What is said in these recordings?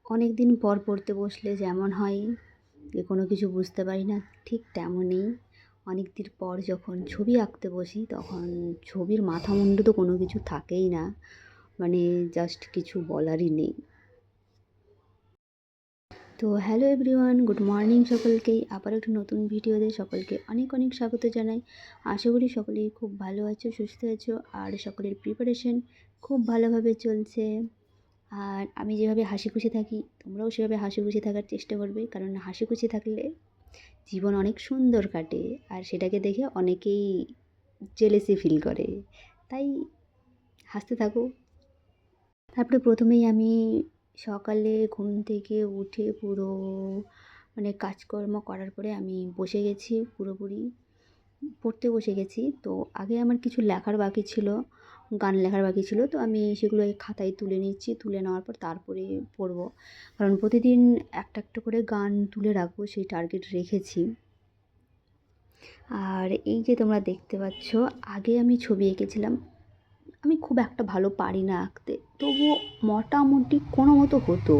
অনেক দিন পর পড়তে বসলে যেমন হয় যে কোনো কিছু বুঝতে পারি না, ঠিক তেমনই অনেক দিন পর যখন ছবি আঁকতে বসি তখন ছবির মাথা মুন্ডু তো কোনো কিছু থাকেই না। মানে জাস্ট কিছু বলারই নেই। তো হ্যালো এভরিওয়ান, গুড মর্নিং সকলকেই। আবার একটা নতুন ভিডিওতে সকলকে অনেক অনেক স্বাগত জানাই। আশা করি সকলেই খুব ভালো আছো, সুস্থ আছো, আর সকলের প্রিপারেশন খুব ভালোভাবে চলছে। আর আমি যেভাবে হাসি খুশি থাকি তোমরাও সেভাবে হাসি খুশি থাকার চেষ্টা করবে, কারণ হাসি খুশি থাকলে জীবন অনেক সুন্দর কাটে। আর সেটাকে দেখে অনেকেই জেলেসি ফিল করে, তাই হাসতে থাকো। তারপরে প্রথমেই আমি সকালে ঘুম থেকে উঠে পুরো মানে কাজকর্ম করার পরে আমি বসে গেছি, পুরোপুরি পড়তে বসে গেছি। তো আগে আমার কিছু লেখার বাকি ছিল, গান লেখার বাকি ছিল, তো আমি সেগুলো খাতায় তুলে নিচ্ছি। তুলে নেওয়ার পর তারপরে পড়বো, কারণ প্রতিদিন একটা একটা করে গান তুলে রাখবো, সেই টার্গেট রেখেছি। আর এই যে তোমরা দেখতে পাচ্ছ, আগে আমি ছবি এঁকেছিলাম। আমি খুব একটা ভালো পারি না আঁকতে, তবুও মোটামুটি কোনো মতো হতো।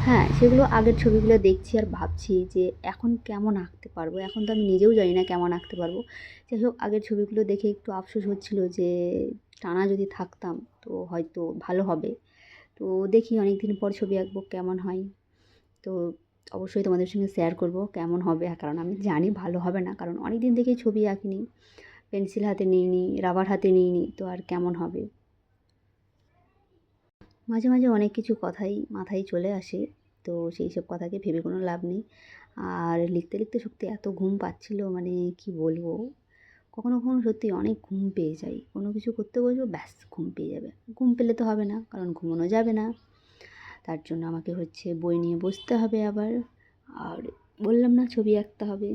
হ্যাঁ, সেগুলো আগের ছবিগুলো দেখছি আর ভাবছি যে এখন কেমন আঁকতে পারবো। এখন তো আমি নিজেও জানি না কেমন আঁকতে পারবো। যাই হোক, আগের ছবিগুলো দেখে একটু আফসোস হচ্ছিল যে টানা যদি থাকতাম তো হয়তো ভালো হবে। তো দেখি অনেক দিন পর ছবি আঁকবো, কেমন হয়। তো অবশ্যই তোমাদের সঙ্গে শেয়ার করব কেমন হবে, কারণ আমি জানি ভালো হবে না, কারণ অনেক দিন থেকেই ছবি আঁকিনি, পেন্সিল হাতে নিইনি, রাবার হাতে নিইনি, তো আর কেমন হবে। মাঝে মাঝে অনেক কিছু কথাই মাথায় চলে আসে, তো সেই সব কথাকে ভেবে কোনো লাভ নেই। আর লিখতে লিখতে সত্যি এত ঘুম পাচ্ছিল, মানে কি বলবো। কখনো কখনো সত্যি অনেক ঘুম পেয়ে যায়, কোনো কিছু করতে বসবো ব্যাস ঘুম পেয়ে যাবে। ঘুম পেলে তো হবে না, কারণ ঘুমানো যাবে না। তার জন্য আমাকে হচ্ছে বই নিয়ে বসতে হবে আবার। আর বললাম না, ছবি আঁকতে হবে,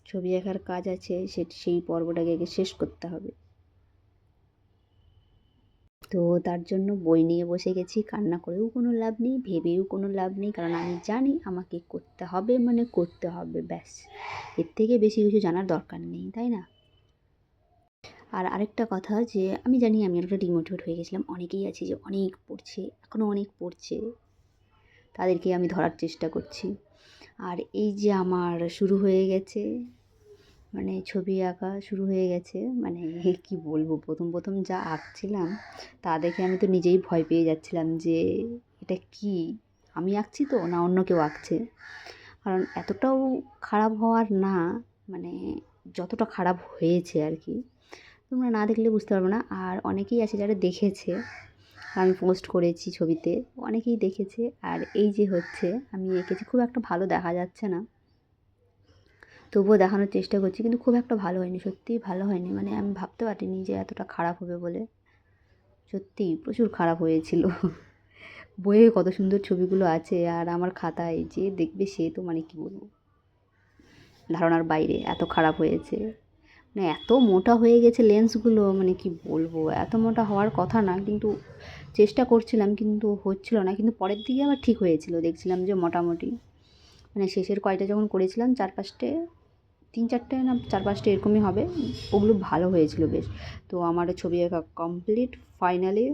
ছবি আঁকার কাজ আছে, সেই পর্বটাকে আগে শেষ করতে হবে। তো তার জন্য বই নিয়ে বসে গেছি। কান্না করেও কোনো লাভ নেই, ভেবেও কোনো লাভ নেই, কারণ আমি জানি আমাকে করতে হবে, মানে করতে হবে ব্যাস। এর থেকে বেশি কিছু জানার দরকার নেই, তাই না? আর আরেকটা কথা, যে আমি জানি আমি একটা ডিমোটিভেট হয়ে গেছিলাম। অনেকেই আছে যে অনেক পড়ছে, এখনও অনেক পড়ছে, তাদেরকে আমি ধরার চেষ্টা করছি। আর এই যে আমার শুরু হয়ে গেছে, মানে ছবি আঁকা শুরু হয়ে গেছে, মানে কি বলবো, প্রথম প্রথম যা আঁকছিলাম তা দেখে আমি তো নিজেই ভয় পেয়ে যাচ্ছিলাম যে এটা কি, আমি আঁকছি তো না অন্য কেউ আঁকছে। কারণ এতটাও খারাপ হওয়ার না, মানে যতটা খারাপ হয়েছে আর কি, তোমরা না দেখলে বুঝতে পারবে না। আর অনেকেই আছে যারা দেখেছে, আমি পোস্ট করেছি ছবিতে, অনেকেই দেখেছে। আর এই যে হচ্ছে আমি এঁকেছি, খুব একটা ভালো দেখা যাচ্ছে না, তবুও দেখানোর চেষ্টা করছি, কিন্তু খুব একটা ভালো হয়নি, সত্যিই ভালো হয়নি। মানে আমি ভাবতে পারিনি যে এতটা খারাপ হবে বলে। সত্যিই প্রচুর খারাপ হয়েছিল। বইয়ে কত সুন্দর ছবিগুলো আছে, আর আমার খাতায় যে দেখবে সে তো মানে কি বলবো, ধারণার বাইরে এত খারাপ হয়েছে। মানে এত মোটা হয়ে গেছে লেন্সগুলো, মানে কি বলবো, এত মোটা হওয়ার কথা না, কিন্তু চেষ্টা করছিলাম কিন্তু হচ্ছিল না। কিন্তু পরের দিকে আবার ঠিক হয়েছিল, দেখছিলাম যে মোটামুটি মানে শেষের কয়টা যখন করেছিলাম, 4-5টে, 3-4টে না 4-5টে এরকমই হবে, ওগুলো ভালো হয়েছিল বেশ। তো আমার ছবি আঁকা কমপ্লিট ফাইনালি।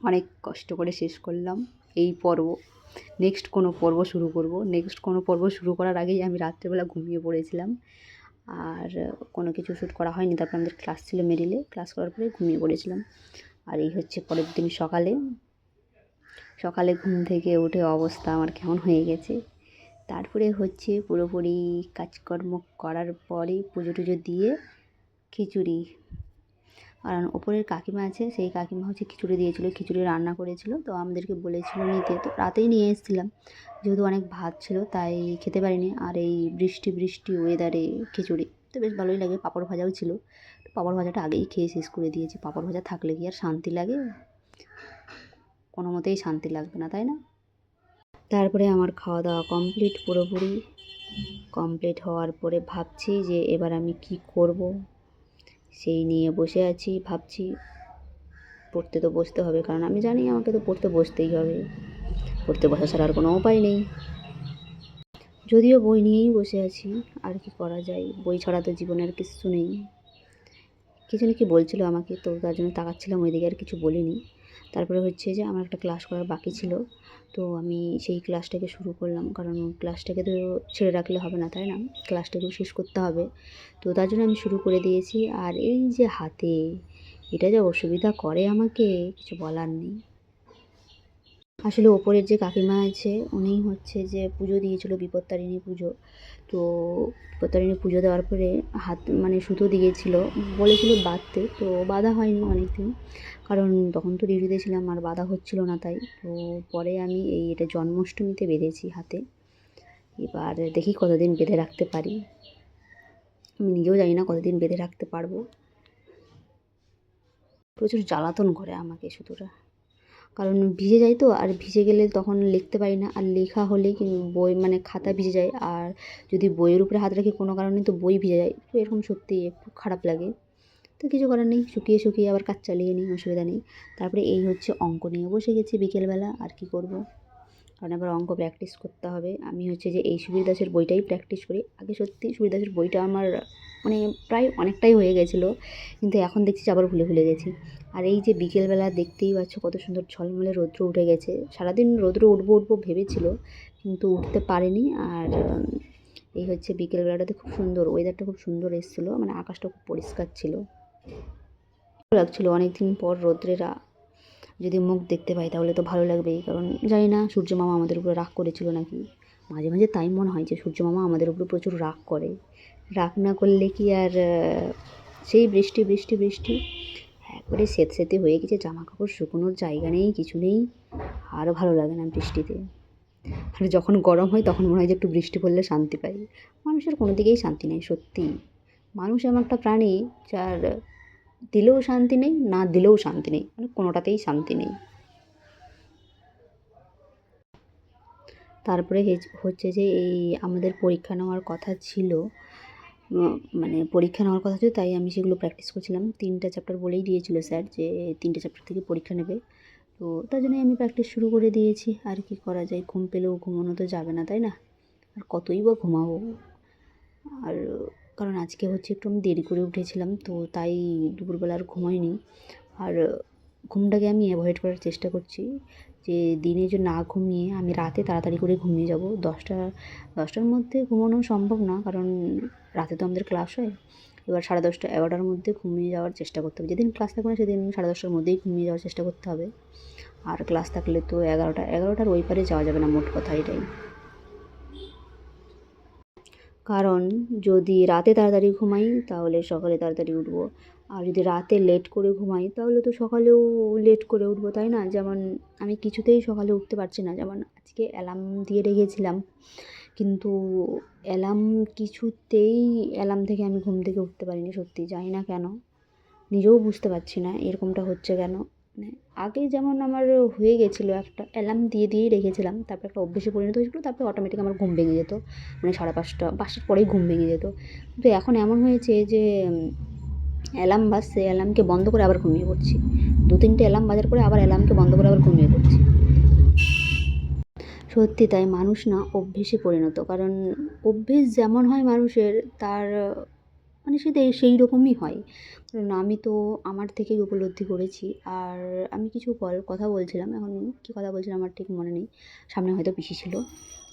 অনেক কষ্ট করে শেষ করলাম এই পর্ব। নেক্সট কোনো পর্ব শুরু করব। নেক্সট কোনো পর্ব শুরু করার আগেই আমি রাত্রেবেলা ঘুমিয়ে পড়েছিলাম, আর কোনো কিছু শ্যুট করা হয়নি। তারপর আমাদের ক্লাস ছিল মেরিলে, ক্লাস করার পরে ঘুমিয়ে পড়েছিলাম। আর এই হচ্ছে পরের দিন সকালে, সকালে ঘুম থেকে উঠে অবস্থা আমার কেমন হয়ে গেছে। তারপরে হচ্ছে পুরোপুরি কাজকর্ম করার পরে পুজো টুজো দিয়ে খিচুড়ি, কারণ ওপরের কাকিমা আছে, সেই কাকিমা হচ্ছে খিচুড়ি দিয়েছিলো, খিচুড়ি রান্না করেছিল, তো আমাদেরকে বলেছিল নিতে, তো রাতেই নিয়ে এসেছিলাম। যেহেতু অনেক ভাত ছিল তাই খেতে পারিনি। আর এই বৃষ্টি বৃষ্টি ওয়েদারে খিচুড়ি তো বেশ ভালোই লাগে। পাঁপড় ভাজাও ছিল, তো পাঁপড় ভাজাটা আগেই খেয়ে শেষ করে দিয়েছি। পাঁপড় ভাজা থাকলে কি আর শান্তি লাগে? কোনো মতেই শান্তি লাগবে না, তাই না? তারপরে আমার খাওয়া দাওয়া কমপ্লিট, পুরোপুরি কমপ্লিট হওয়ার পরে ভাবছি যে এবার আমি কি করব, সেই নিয়ে বসে আছি, ভাবছি। পড়তে তো বসতে হবে, কারণ আমি জানি আমাকে তো পড়তে বসতেই হবে, পড়তে বসা ছাড়া আর কোনো উপায় নেই। যদিও বই নিয়েই বসে আছি, আর কি করা যায়, বই ছাড়া তো জীবনের কিছু নেই। কিছু না কি বলছিল আমাকে, তো তার জন্য তাকাচ্ছিলাম ওইদিকে, আর কিছু বলিনি। তারপরে হচ্ছে যে আমার একটা ক্লাস করার বাকি ছিল, তো আমি সেই ক্লাসটাকে শুরু করলাম, কারণ ক্লাসটাকে তো ছেড়ে রাখলে হবে না, তাই না? ক্লাসটাকেও শেষ করতে হবে, তো তার জন্য আমি শুরু করে দিয়েছি। আর এই যে হাতে এটা যে অসুবিধা করে আমাকে, কিছু বলার নেই। আসলে ওপরের যে কাকিমা আছে উনি হচ্ছে যে পুজো দিয়েছিল, বিপত্তারিণী পুজো। তো বিপত্তারিণী পুজো দেওয়ার পরে হাত মানে সুতো দিয়েছিল, বলেছিল বাঁধতে, তো বাঁধা হয়নি অনেক দিন, কারণ তখন তো ডিউটিতে ছিলাম আর বাঁধা হচ্ছিল না, তাই তো পরে আমি এটা জন্মাষ্টমীতে বেঁধেছি হাতে। এবার দেখি কতদিন বেঁধে রাখতে পারি, আমি নিজেও জানি না কতদিন বেঁধে রাখতে পারবো। প্রচুর জ্বালাতন করে আমাকে সুতোটা, কারণ ভিজে যায় তো, আর ভিজে গেলে তখন লিখতে পারি না, আর লেখা হলে বই মানে খাতা ভিজে যায়, আর যদি বইয়ের উপরে হাত রাখি কোনো কারণে তো বই ভিজে যায়, তো এরকম সত্যি একটু খারাপ লাগে। তো কিছু করার নেই, শুকিয়ে শুকিয়ে আবার কাজ চালিয়ে নিই, অসুবিধা নেই। তারপরে এই হচ্ছে অঙ্ক নিয়ে বসে গেছি বিকেলবেলা, আর কি করব, কারণ এবার অঙ্ক প্র্যাকটিস করতে হবে। আমি হচ্ছে যে এই সুবীর দাসের বইটাই প্র্যাকটিস করি। আগে সত্যি সুবীর দাসের বইটা আমার মানে প্রায় অনেকটাই হয়ে গেছিলো, কিন্তু এখন দেখছি যে আবার ভুলে ভুলে গেছি। আর এই যে বিকেলবেলা দেখতেই পাচ্ছ কত সুন্দর ঝলমলে রৌদ্র উঠে গেছে, সারাদিন রৌদ্র উঠবো উঠবো ভেবেছিল, কিন্তু উঠতে পারেনি। আর এই হচ্ছে বিকেলবেলাটাতে খুব সুন্দর ওয়েদারটা, খুব সুন্দর এসেছিলো, মানে আকাশটা খুব পরিষ্কার ছিল, ভালো লাগছিলো। অনেকদিন পর রৌদ্রের যদি মুখ দেখতে পাই তাহলে তো ভালো লাগবেই, কারণ জানি না সূর্য মামা আমাদের উপরে রাগ করেছিল নাকি। মাঝে মাঝে তাই মনে হয় যে সূর্য মামা আমাদের উপরে প্রচুর রাগ করে, রাগ না করলে কি আর সেই বৃষ্টি বৃষ্টি বৃষ্টি একবারে সেতে হয়ে গেছে, জামা কাপড় শুকোনোর জায়গা নেই, কিছু নেই, আরও ভালো লাগে না বৃষ্টিতে। আর যখন গরম হয় তখন মনে হয় যে একটু বৃষ্টি পড়লে শান্তি পাই। মানুষের কোনো দিকেই শান্তি নেই সত্যি, মানুষ এমন একটা প্রাণী যার দিলেও শান্তি নেই, না দিলেও শান্তি নেই, মানে কোনোটাতেই শান্তি নেই। তারপরে হচ্ছে যে এই আমাদের পরীক্ষা নেওয়ার কথা ছিল, মানে পরীক্ষা নেওয়ার কথা ছিল, তাই আমি সেগুলো প্র্যাকটিস করছিলাম। 3টা চ্যাপ্টার বলেই দিয়েছিল স্যার যে 3টে চ্যাপ্টার থেকে পরীক্ষা নেবে, তো তার জন্যই আমি প্র্যাকটিস শুরু করে দিয়েছি। আর কি করা যায়, ঘুম পেলেও ঘুমানো তো যাবে না, তাই না? আর কতই বা ঘুমাবো। আর কারণ আজকে হচ্ছে একটু আমি দেরি করে উঠেছিলাম, তো তাই দুপুরবেলা আর ঘুমাইনি। আর ঘুমটাকে আমি অ্যাভয়েড করার চেষ্টা করছি, যে দিনে যে না ঘুমিয়ে আমি রাতে তাড়াতাড়ি করে ঘুমিয়ে যাব। 10টার মধ্যে ঘুমানো সম্ভব না, কারণ রাতে তো আমাদের ক্লাস হয়। এবার 10:30 11টার মধ্যে ঘুমিয়ে যাওয়ার চেষ্টা করতে হবে। যেদিন ক্লাস থাকবে না সেদিন 10:30টার মধ্যেই ঘুমিয়ে যাওয়ার চেষ্টা করতে হবে। আর ক্লাস থাকলে তো 11টার ওই পারে যাওয়া যাবে না, মোট কথা এটাই। কারণ যদি রাতে তাড়াতাড়ি ঘুমাই তাহলে সকালে তাড়াতাড়ি উঠবো, আর যদি রাতে লেট করে ঘুমাই তাহলে তো সকালেও লেট করে উঠবো, তাই না? যেমন আমি কিছুতেই সকালে উঠতে পারছি না, যেমন আজকে অ্যালার্ম দিয়ে রেখেছিলাম, কিন্তু কিছুতেই অ্যালার্ম থেকে আমি ঘুম থেকে উঠতে পারিনি, সত্যি জানি না কেন, নিজেও বুঝতে পারছি না এরকমটা হচ্ছে কেন। মানে আগে যেমন আমার হয়ে গেছিলো, একটা অ্যালার্ম দিয়েই রেখেছিলাম, তারপর একটা অভ্যেসে পরিণত হয়েছিলো, তারপরে অটোমেটিক আমার ঘুম ভেঙে যেত, মানে 5:30টার পরেই ঘুম ভেঙে যেত। কিন্তু এখন এমন হয়েছে যে অ্যালার্ম বাজছে, অ্যালার্মকে বন্ধ করে আবার ঘুমিয়ে পড়ছি, 2-3টে অ্যালার্ম বাজার পরে আবার অ্যালার্মকে বন্ধ করে আবার ঘুমিয়ে পড়ছি। সত্যি তাই, মানুষ না অভ্যেসে পরিণত, কারণ অভ্যেস যেমন হয় মানুষের, তার মানে সেই রকমই হয়। কারণ আমি তো আমার থেকেই উপলব্ধি করেছি। আর আমি কিছু কথা বলছিলাম, এখন কী কথা বলছিলাম আমার ঠিক মনে নেই, সামনে হয়তো পিসি ছিল,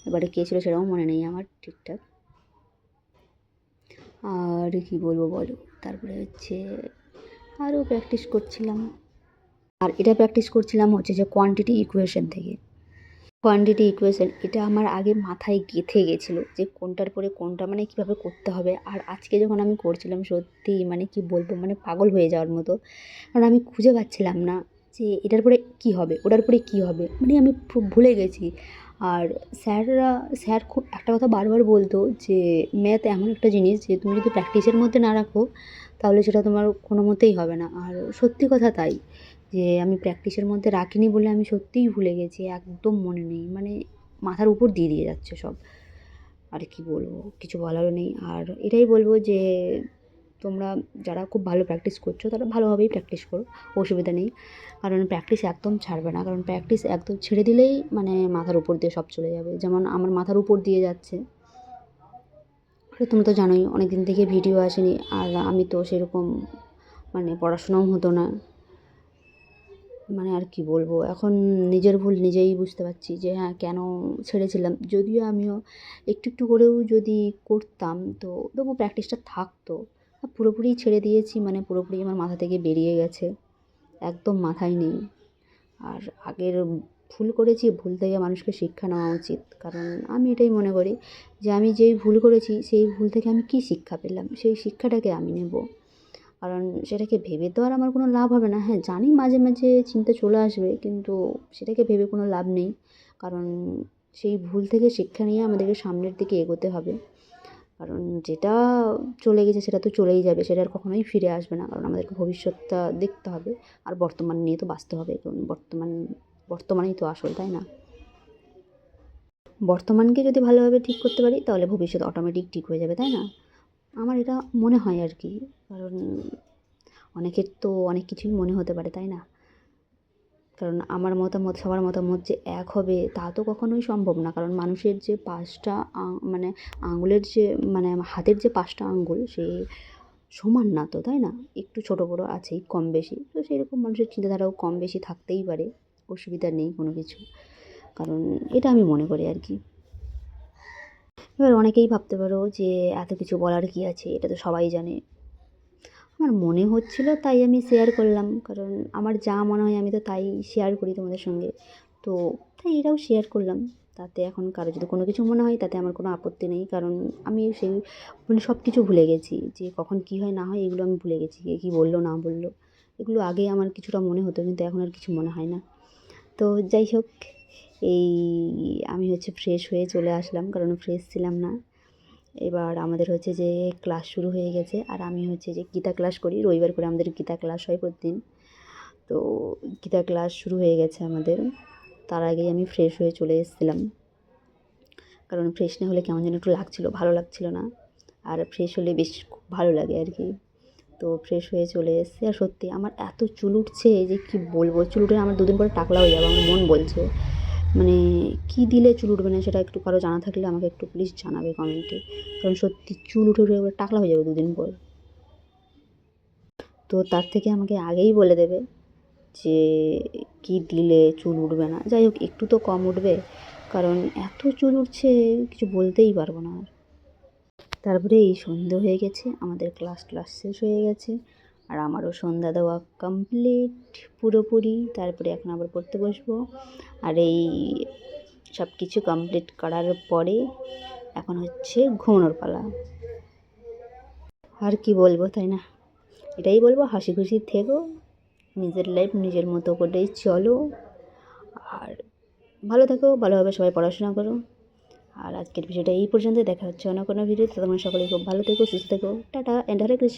এবারে কে ছিল সেটাও মনে নেই আমার ঠিকঠাক। আর কি বলবো বলো, তারপরে হচ্ছে আরও প্র্যাকটিস করছিলাম, আর এটা প্র্যাকটিস করছিলাম হচ্ছে যে কোয়ান্টিটি ইকুয়েশন থেকে। কোয়ান্টিটি ইকুয়েশন এটা আমার আগে মাথায় গেঁথে গেছিলো যে কোনটার পরে কোনটা মানে কীভাবে করতে হবে, আর আজকে যখন আমি করছিলাম সত্যিই মানে কি বলবো, মানে পাগল হয়ে যাওয়ার মতো, কারণ আমি খুঁজে পাচ্ছিলাম না যে এটার পরে কী হবে, ওটার পরে কী হবে, মানে আমি ভুলে গেছি। আর স্যার খুব একটা কথা বারবার বলতো যে ম্যাথ এমন একটা জিনিস যে তুমি যদি প্র্যাকটিসের মধ্যে না রাখো তাহলে সেটা তোমার কোনো মতেই হবে না। আর সত্যি কথা তাই, যে আমি প্র্যাকটিসের মধ্যে রাখিনি বলে আমি সত্যিই ভুলে গেছি, একদম মনে নেই, মানে মাথার উপর দিয়ে যাচ্ছে সব। আর কি বলবো, কিছু বলারও নেই। আর এটাই বলবো যে তোমরা যারা খুব ভালো প্র্যাকটিস করছো তারা ভালোভাবেই প্র্যাকটিস করো, অসুবিধা নেই, কারণ প্র্যাকটিস একদম ছাড়বে না, কারণ প্র্যাকটিস একদম ছেড়ে দিলেই মানে মাথার উপর দিয়ে সব চলে যাবে, যেমন আমার মাথার উপর দিয়ে যাচ্ছে। তোমরা তো জানোই অনেক দিন থেকে ভিডিও আসেনি, আর আমি তো সেরকম মানে পড়াশোনাও হতো না, মানে আর কি বলবো, এখন নিজের ভুল নিজেই বুঝতে পারছি যে হ্যাঁ কেন ছেড়েছিলাম। যদিও আমিও একটু একটু করেও যদি করতাম তো তবু প্র্যাকটিসটা থাকতো। পুরোপুরি ছেড়ে দিয়েছি মানে পুরোপুরি আমার মাথা থেকে বেরিয়ে গেছে, একদম মাথায় নেই। আর আগের ভুল করেছি, ভুল থেকে মানুষকে শিক্ষা নেওয়া উচিত। কারণ আমি এটাই মনে করি যে আমি যেই ভুল করেছি সেই ভুল থেকে আমি কী শিক্ষা পেলাম সেই শিক্ষাটাকে আমি নেব। কারণ সেটাকে ভেবে তো আর আমার কোনো লাভ হবে না। হ্যাঁ জানি মাঝে মাঝে চিন্তা চলে আসবে, কিন্তু সেটাকে ভেবে কোনো লাভ নেই। কারণ সেই ভুল থেকে শিক্ষা নিয়ে আমাদেরকে সামনের দিকে এগোতে হবে। কারণ যেটা চলে গেছে সেটা তো চলেই যাবে, সেটা আর কখনোই ফিরে আসবে না। কারণ আমাদেরকে ভবিষ্যৎটা দেখতে হবে, আর বর্তমান নিয়ে তো বাঁচতে হবে। কারণ বর্তমানেই তো আসল, তাই না? বর্তমানকে যদি ভালোভাবে ঠিক করতে পারি তাহলে ভবিষ্যৎ অটোমেটিক ঠিক হয়ে যাবে, তাই না? আমার এটা মনে হয় আর কি। কারণ অনেকের তো অনেক কিছুই মনে হতে পারে, তাই না? কারণ আমার মতামত সবার মতামত যে এক হবে তা তো কখনোই সম্ভব না। কারণ মানুষের যে ৫টা মানে আঙুলের যে মানে হাতের যে ৫টা আঙ্গুল সে সমান না তো, তাই না? একটু ছোটো বড়ো আছেই কম বেশি। তো সেরকম মানুষের চিন্তাধারাও কম বেশি থাকতেই পারে। অসুবিধা নেই কোনো কিছু। কারণ এটা আমি মনে করি আর কি। এবার অনেকেই ভাবতে পারো যে এত কিছু বলার কী আছে? এটা তো সবাই জানে। আমার মনে হচ্ছিল তাই আমি শেয়ার করলাম। কারণ আমার যা মনে হয় আমি তো তাই শেয়ার করি তোমাদের সঙ্গে। তো তাই এটাও শেয়ার করলাম। তাতে এখন কারো যদি কোনো কিছু মনে হয় তাতে আমার কোনো আপত্তি নেই। কারণ আমি সেই মানে সব কিছু ভুলে গেছি যে কখন কী হয় না হয় এগুলো আমি ভুলে গেছি। কে কী বললো না বললো এগুলো আগে আমার কিছুটা মনে হতো, কিন্তু এখন আর কিছু মনে হয় না। তো যাই হোক, এই আমি হচ্ছে ফ্রেশ হয়ে চলে আসলাম, কারণ ফ্রেশ ছিলাম না। এবার আমাদের হচ্ছে যে ক্লাস শুরু হয়ে গেছে, আর আমি হচ্ছে যে গীতা ক্লাস করি রবিবার করে, আমাদের গীতা ক্লাস হয় প্রতিদিন। তো গীতা ক্লাস শুরু হয়ে গেছে আমাদের, তার আগেই আমি ফ্রেশ হয়ে চলে এসেছিলাম। কারণ ফ্রেশ না হলে কেমন যেন একটু লাগছিলো, ভালো লাগছিলো না। আর ফ্রেশ হলে বেশ খুব ভালো লাগে আর কি। তো ফ্রেশ হয়ে চলে এসেছি। আর সত্যি আমার এত চুল উঠছে যে কী বলবো, চুল উঠে আমার 2 দিন পরে টাকলা হয়ে যাবে, আমার মন বলছে। মানে কী দিলে চুল উঠবে না সেটা একটু কারো জানা থাকলে আমাকে একটু প্লিজ জানাবে কমেন্টে। কারণ সত্যি চুল উঠে উঠে এবার টাকলা হয়ে যাবে 2 দিন পর। তো তার থেকে আমাকে আগেই বলে দেবে যে কী দিলে চুল উঠবে না। যাই হোক একটু তো কম উঠবে, কারণ এত চুল উঠছে কিছু বলতেই পারবো না আর। তারপরে এই সন্ধে হয়ে গেছে, আমাদের ক্লাস শেষ হয়ে গেছে, আর আমারও সন্ধ্যা দেওয়া কমপ্লিট পুরোপুরি। তারপরে এখন আবার পড়তে বসবো। আর এই সব কিছু কমপ্লিট করার পরে এখন হচ্ছে ঘুমানোর পালা। আর কি বলবো, তাই না? এটাই বলবো, হাসি খুশি থেকো, নিজের লাইফ নিজের মতো করেই চলো, আর ভালো থেকো, ভালোভাবে সবাই পড়াশোনা করো। আর আজকের ভিডিওটা এই পর্যন্ত, দেখা হচ্ছে অন্য কোনো ভিডিওতে। তোমরা সকলেই খুব ভালো থেকো, সুস্থ থেকো। Tata and Hare Krishna.